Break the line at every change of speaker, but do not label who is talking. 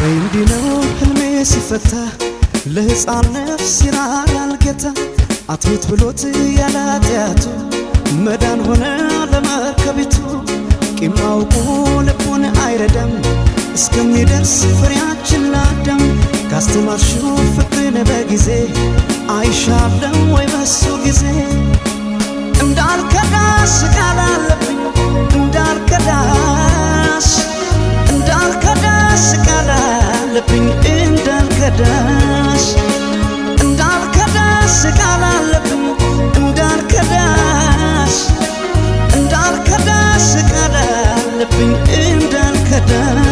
እንዲነው ህልሜ ሲፈታ ለሕፃን ነፍስ ይራራል ጌታ አትሁት ብሎት ያላጢያቱ መዳን ሆነ ለመርከቢቱ ቂም አውቆ ልቡን አይረዳም እስከሚደርስ ፍሬያችን ላዳም ካስተማርሽው ፍቅርን በጊዜ አይሻለም ወይ በሱ ጊዜ እንዳልከዳሽ ቃል አለብኝ እንዳልከዳሽ ቃል አለብኝ እንዳልከዳሽ ቃል አለብኝ እንዳልከዳሽ ቃል አለብኝ እንዳልከዳሽ